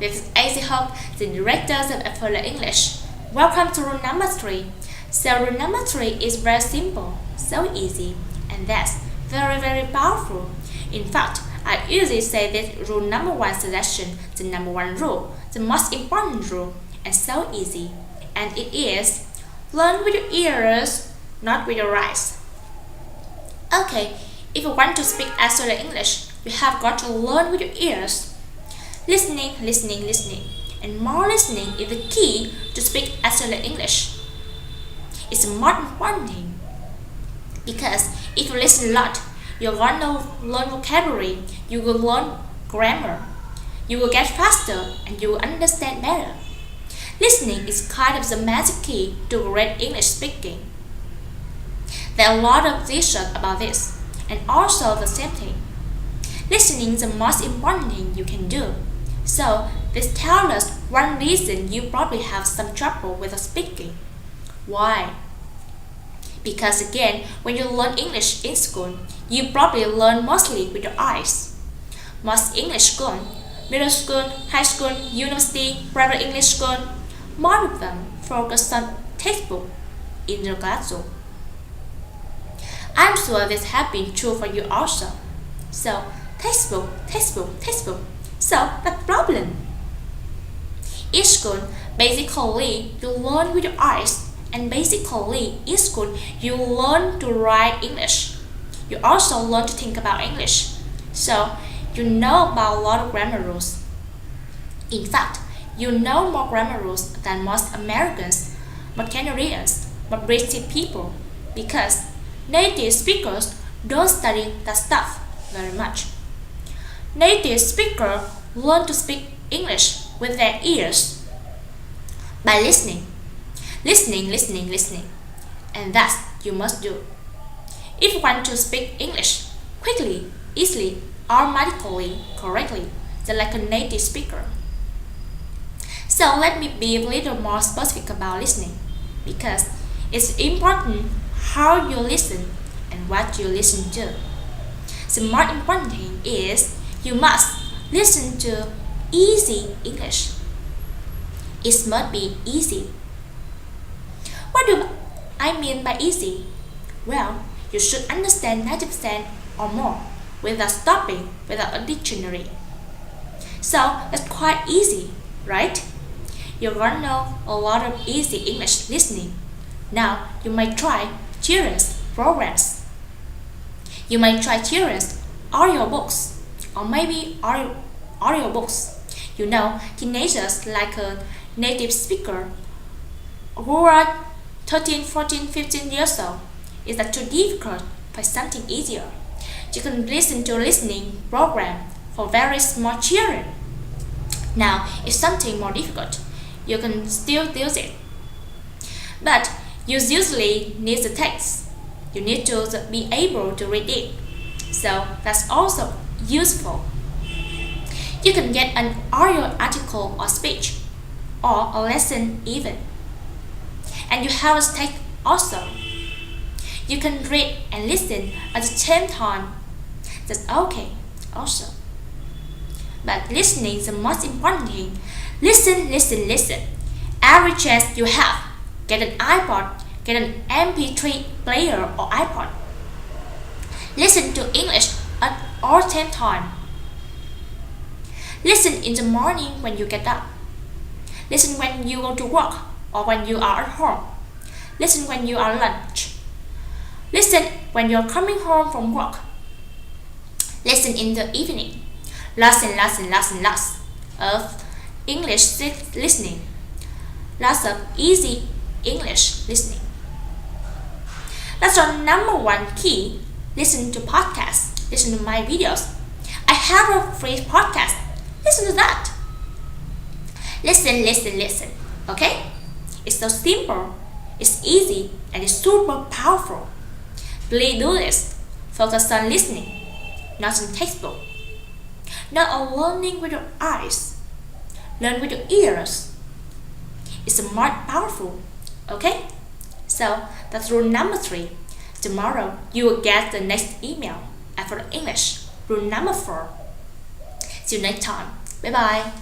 this is AC Hope, the director of Affordable English. Welcome to rule number 3. So rule number 3 is very simple, so easy, and that's very powerful. In fact, I usually say this rule number 1 suggestion, the number 1 rule, the most important rule, and so easy. And it is, learn with your ears, not with your eyes. Okay, if you want to speak Australian English, you have got to learn with your ears. Listening, and more listening is the key to speak Australian English. It's the most important thing, because if you listen a lot, you're going to learn vocabulary, you will learn grammar, you will get faster, and you will understand better. Listening is kind of the magic key to great English speaking. There are a lot of research about this, and also the same thing. Listening is the most important thing you can do. So, this tells us one reason you probably have some trouble with speaking. Why? Because again, when you learn English in school, you probably learn mostly with your eyes. Most English school, middle school, high school, university, private English school, most of them focus on textbook in the classroom. I'm sure this has been true for you also. So, textbook. So, the problem. Each school, basically, you learn with your eyes, and basically, each school, you learn to write English. You also learn to think about English. So, you know about a lot of grammar rules. In fact, you know more grammar rules than most Americans, most Canadians, most British people, because native speakers don't study that stuff very much. Native speakers learn to speak English with their ears by listening, and that's you must do. If you want to speak English quickly, easily, automatically, correctly, just like a native speaker. So let me be a little more specific about listening, because it's important how you listen and what you listen to. The more important thing is you must listen to easy English. It must be easy. What do I mean by easy? Well, you should understand 90% or more without stopping, without a dictionary. So that's quite easy, right? You're gonna know a lot of easy English listening. Now you might try children's programs. You might try children's audiobooks, or maybe audiobooks. You know, teenagers like a native speaker who are 13, 14, 15 years old. Is that too difficult? Find something easier. You can listen to a listening program for very small children. Now, if something more difficult, you can still use it. But you usually need the text. You need to be able to read it. So that's also useful. You can get an audio article or speech, or a lesson even. And you have a text also. You can read and listen at the same time. That's okay also. But listening is the most important thing. Listen. Every chance you have, get an iPod, get an MP3 player or iPod. Listen to English at all same time. Listen in the morning when you get up. Listen when you go to work or when you are at home. Listen when you are at lunch. Listen when you're coming home from work. Listen in the evening. Lots of English listening. Lots of easy English listening. That's our number 1 key. Listen to podcasts. Listen to my videos. I have a free podcast. Listen to that. Listen. Okay? It's so simple. It's easy and it's super powerful. Please do this. Focus on listening, not on textbook. Not on learning with your eyes. Learn with your ears. It's more powerful. Okay? So that's rule number 3. Tomorrow you will get the next email after English. Rule number 4. See you next time. Bye bye.